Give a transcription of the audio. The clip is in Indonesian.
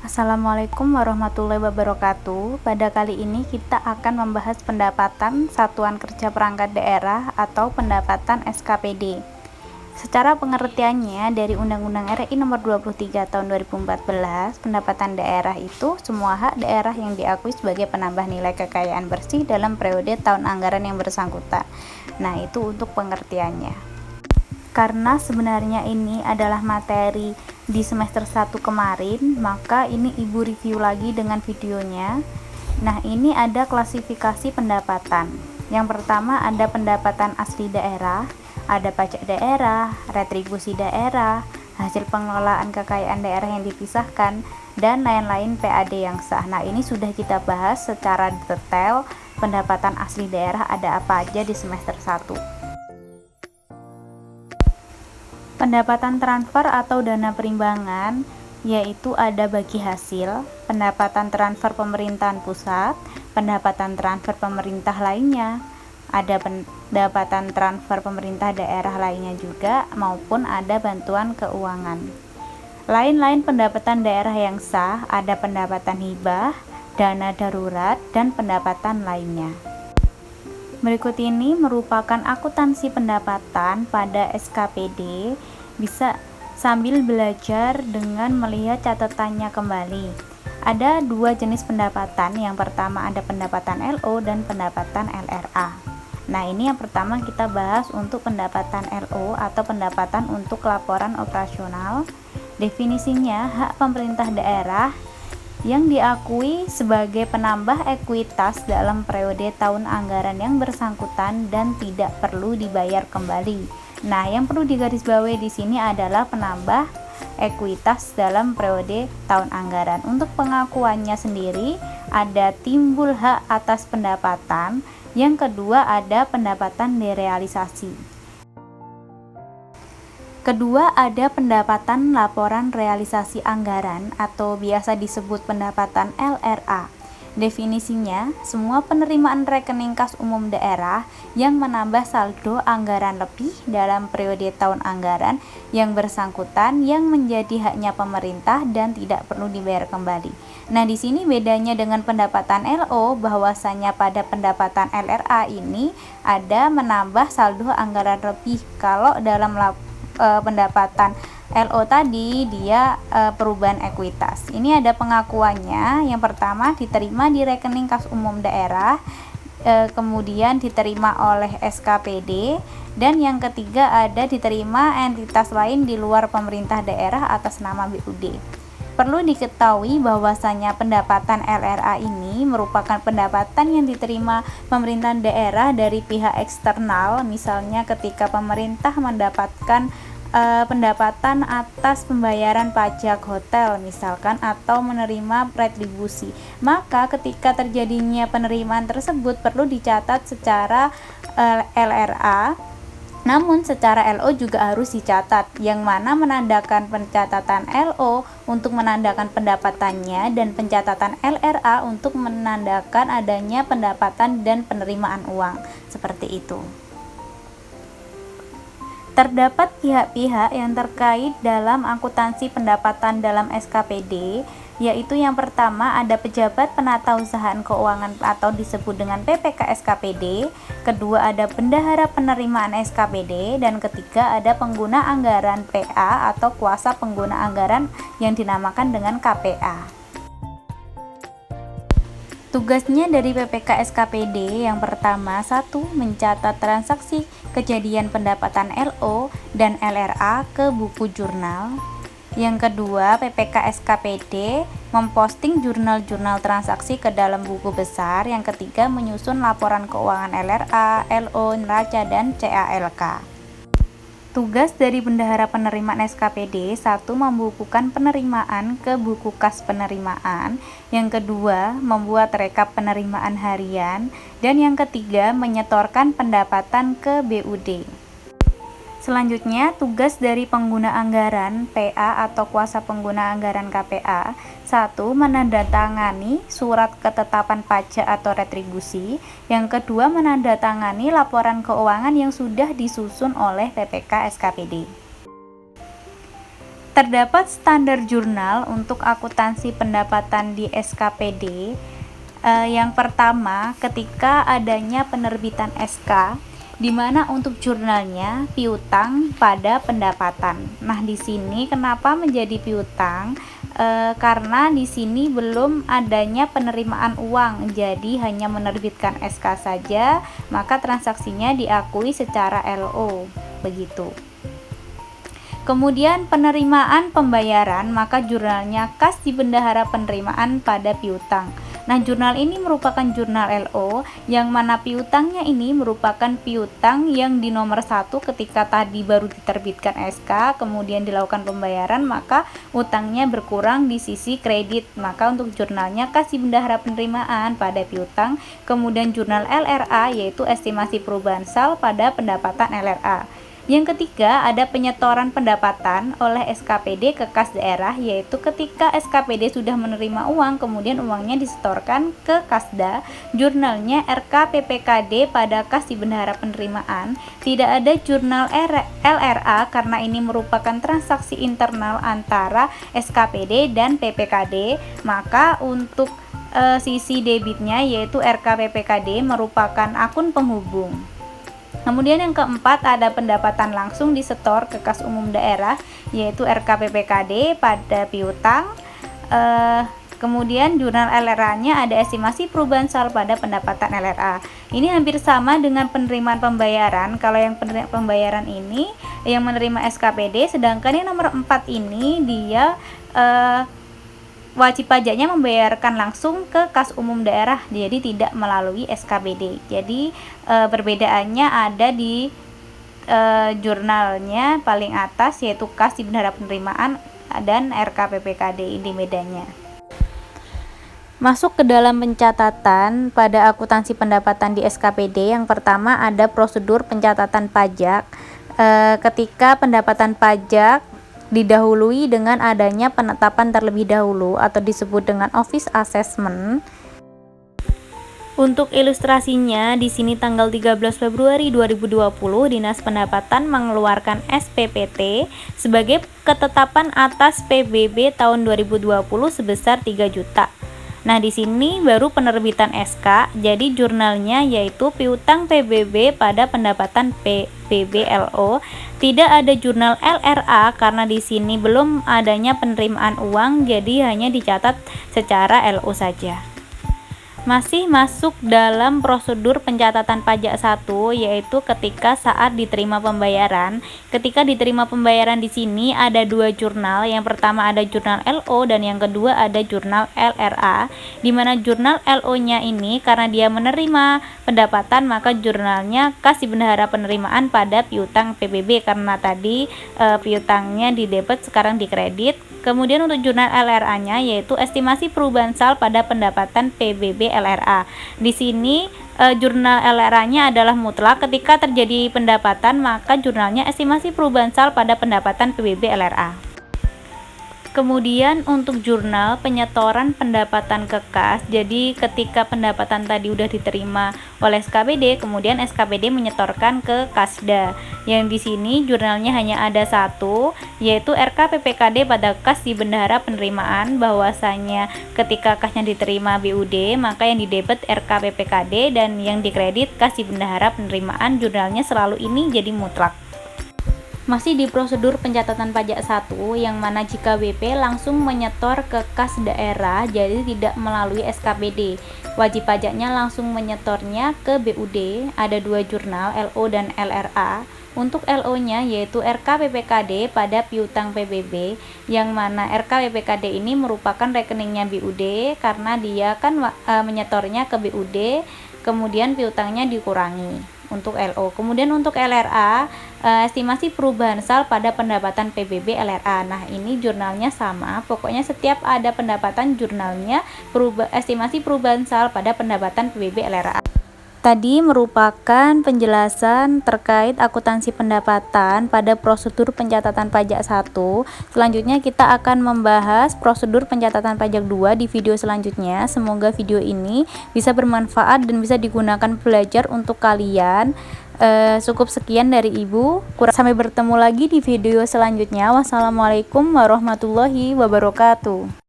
Assalamualaikum warahmatullahi wabarakatuh. Pada kali ini kita akan membahas pendapatan Satuan Kerja Perangkat Daerah atau pendapatan SKPD. Secara pengertiannya dari Undang-Undang RI Nomor 23 Tahun 2014, pendapatan daerah itu semua hak daerah yang diakui sebagai penambah nilai kekayaan bersih dalam periode tahun anggaran yang bersangkutan. Nah, itu untuk pengertiannya. Karena sebenarnya ini adalah materi di semester 1 kemarin, maka ini Ibu review lagi dengan videonya. Nah, ini ada klasifikasi pendapatan. Yang pertama ada pendapatan asli daerah, ada pajak daerah, retribusi daerah, hasil pengelolaan kekayaan daerah yang dipisahkan, dan lain-lain PAD yang sah. Nah, ini sudah kita bahas secara detail pendapatan asli daerah ada apa aja di semester 1. Pendapatan transfer atau dana perimbangan yaitu ada bagi hasil, pendapatan transfer pemerintahan pusat, pendapatan transfer pemerintah lainnya, ada pendapatan transfer pemerintah daerah lainnya juga, maupun ada bantuan keuangan. Lain-lain pendapatan daerah yang sah, ada pendapatan hibah, dana darurat, dan pendapatan lainnya. Berikut ini merupakan akuntansi pendapatan pada SKPD, bisa sambil belajar dengan melihat catatannya kembali. Ada dua jenis pendapatan, yang pertama ada pendapatan LO dan pendapatan LRA. Nah, ini yang pertama kita bahas untuk pendapatan LO atau pendapatan untuk laporan operasional. Definisinya, hak pemerintah daerah yang diakui sebagai penambah ekuitas dalam periode tahun anggaran yang bersangkutan dan tidak perlu dibayar kembali. Nah, yang perlu digarisbawahi di sini adalah penambah ekuitas dalam periode tahun anggaran. Untuk pengakuannya sendiri ada timbul hak atas pendapatan, yang kedua ada pendapatan derealisasi. Kedua ada pendapatan laporan realisasi anggaran atau biasa disebut pendapatan LRA. Definisinya, semua penerimaan rekening kas umum daerah yang menambah saldo anggaran lebih dalam periode tahun anggaran yang bersangkutan yang menjadi haknya pemerintah dan tidak perlu dibayar kembali. Nah, di sini bedanya dengan pendapatan LO, bahwasanya pada pendapatan LRA ini ada menambah saldo anggaran lebih. Kalau dalam pendapatan LO tadi dia perubahan ekuitas. Ini ada pengakuannya. Yang pertama diterima di rekening kas umum daerah, kemudian diterima oleh SKPD, dan yang ketiga ada diterima entitas lain di luar pemerintah daerah atas nama BUD. Perlu diketahui bahwasanya pendapatan LRA ini merupakan pendapatan yang diterima pemerintahan daerah dari pihak eksternal, misalnya ketika pemerintah mendapatkan pendapatan atas pembayaran pajak hotel misalkan, atau menerima retribusi. Maka ketika terjadinya penerimaan tersebut perlu dicatat secara LRA, namun secara LO juga harus dicatat, yang mana menandakan pencatatan LO untuk menandakan pendapatannya dan pencatatan LRA untuk menandakan adanya pendapatan dan penerimaan uang. Seperti itu. Terdapat pihak-pihak yang terkait dalam akuntansi pendapatan dalam SKPD, yaitu yang pertama ada pejabat penatausahaan keuangan atau disebut dengan PPK SKPD, kedua ada bendahara penerimaan SKPD, dan ketiga ada pengguna anggaran PA atau kuasa pengguna anggaran yang dinamakan dengan KPA. Tugasnya dari PPK SKPD yang pertama, 1. Mencatat transaksi kejadian pendapatan LO dan LRA ke buku jurnal. Yang kedua, PPK SKPD memposting jurnal-jurnal transaksi ke dalam buku besar. Yang ketiga, menyusun laporan keuangan LRA, LO, neraca, dan CALK. Tugas dari bendahara penerimaan SKPD, 1. Membukukan penerimaan ke buku kas penerimaan, yang kedua membuat rekap penerimaan harian, dan yang ketiga menyetorkan pendapatan ke BUD. Selanjutnya, tugas dari pengguna anggaran PA atau kuasa pengguna anggaran KPA, 1. Menandatangani surat ketetapan pajak atau retribusi, yang kedua menandatangani laporan keuangan yang sudah disusun oleh PPK SKPD. Terdapat standar jurnal untuk akuntansi pendapatan di SKPD. Yang pertama, ketika adanya penerbitan SK, di mana untuk jurnalnya piutang pada pendapatan. Nah, di sini kenapa menjadi piutang? Karena di sini belum adanya penerimaan uang, jadi hanya menerbitkan SK saja, maka transaksinya diakui secara LO, begitu. Kemudian penerimaan pembayaran, maka jurnalnya kas di bendahara penerimaan pada piutang. Nah, jurnal ini merupakan jurnal LO, yang mana piutangnya ini merupakan piutang yang di nomor 1 ketika tadi baru diterbitkan SK, kemudian dilakukan pembayaran, maka utangnya berkurang di sisi kredit. Maka untuk jurnalnya kas di bendahara penerimaan pada piutang, kemudian jurnal LRA yaitu estimasi perubahan sal pada pendapatan LRA. Yang ketiga, ada penyetoran pendapatan oleh SKPD ke kas daerah, yaitu ketika SKPD sudah menerima uang, kemudian uangnya disetorkan ke Kasda, jurnalnya RKPPKD pada kas di bendahara penerimaan. Tidak ada jurnal LRA karena ini merupakan transaksi internal antara SKPD dan PPKD, maka untuk sisi debitnya yaitu RKPPKD merupakan akun penghubung. Kemudian yang keempat, ada pendapatan langsung disetor ke kas umum daerah yaitu RKPPKD pada piutang. Kemudian jurnal LRA-nya ada estimasi perubahan sal pada pendapatan LRA. Ini hampir sama dengan penerimaan pembayaran. Kalau yang penerimaan pembayaran ini yang menerima SKPD, sedangkan yang nomor 4 ini dia wajib pajaknya membayarkan langsung ke kas umum daerah, jadi tidak melalui SKPD. Jadi perbedaannya ada di jurnalnya paling atas yaitu kas di bendahara penerimaan dan RKPPKD, ini bedanya. Masuk ke dalam pencatatan pada akuntansi pendapatan di SKPD, yang pertama ada prosedur pencatatan pajak. Ketika pendapatan pajak didahului dengan adanya penetapan terlebih dahulu atau disebut dengan office assessment. Untuk ilustrasinya, di sini tanggal 13 Februari 2020 Dinas Pendapatan mengeluarkan SPPT sebagai ketetapan atas PBB tahun 2020 sebesar 3 juta. Nah, di sini baru penerbitan SK, jadi jurnalnya yaitu piutang PBB pada pendapatan PBBLO. Tidak ada jurnal LRA karena di sini belum adanya penerimaan uang, jadi hanya dicatat secara LO saja. Masih masuk dalam prosedur pencatatan pajak 1, yaitu ketika saat diterima pembayaran. Ketika diterima pembayaran di sini ada 2 jurnal. Yang pertama ada jurnal LO dan yang kedua ada jurnal LRA. Di mana jurnal LO-nya ini karena dia menerima pendapatan, maka jurnalnya kas di bendahara penerimaan pada piutang PBB karena tadi piutangnya di debit, sekarang di kredit. Kemudian untuk jurnal LRA-nya yaitu estimasi perubahan sal pada pendapatan PBB LRA. Di sini jurnal LRA-nya adalah mutlak. Ketika terjadi pendapatan, maka jurnalnya estimasi perubahan sal pada pendapatan PBB LRA. Kemudian untuk jurnal penyetoran pendapatan ke kas, jadi ketika pendapatan tadi udah diterima oleh SKPD, kemudian SKPD menyetorkan ke Kasda. Yang di sini jurnalnya hanya ada 1, yaitu RKPPKD pada kas di bendahara penerimaan, bahwasanya ketika kasnya diterima BUD, maka yang didebet RKPPKD dan yang dikredit kas di bendahara penerimaan. Jurnalnya selalu ini jadi mutlak. Masih di prosedur pencatatan pajak 1, yang mana jika WP langsung menyetor ke kas daerah, jadi tidak melalui SKPD. Wajib pajaknya langsung menyetornya ke BUD. Ada 2 jurnal, LO dan LRA. Untuk LO-nya yaitu RKPPKD pada piutang PBB, yang mana RKPPKD ini merupakan rekeningnya BUD karena dia kan menyetornya ke BUD, kemudian piutangnya dikurangi untuk LO. Kemudian untuk LRA, estimasi perubahan sal pada pendapatan PBB LRA. Nah, ini jurnalnya sama, pokoknya setiap ada pendapatan jurnalnya estimasi perubahan sal pada pendapatan PBB LRA. Tadi merupakan penjelasan terkait akuntansi pendapatan pada prosedur pencatatan pajak 1. Selanjutnya kita akan membahas prosedur pencatatan pajak 2 di video selanjutnya. Semoga video ini bisa bermanfaat dan bisa digunakan belajar untuk kalian. Cukup sekian dari Ibu. Sampai bertemu lagi di video selanjutnya. Wassalamualaikum warahmatullahi wabarakatuh.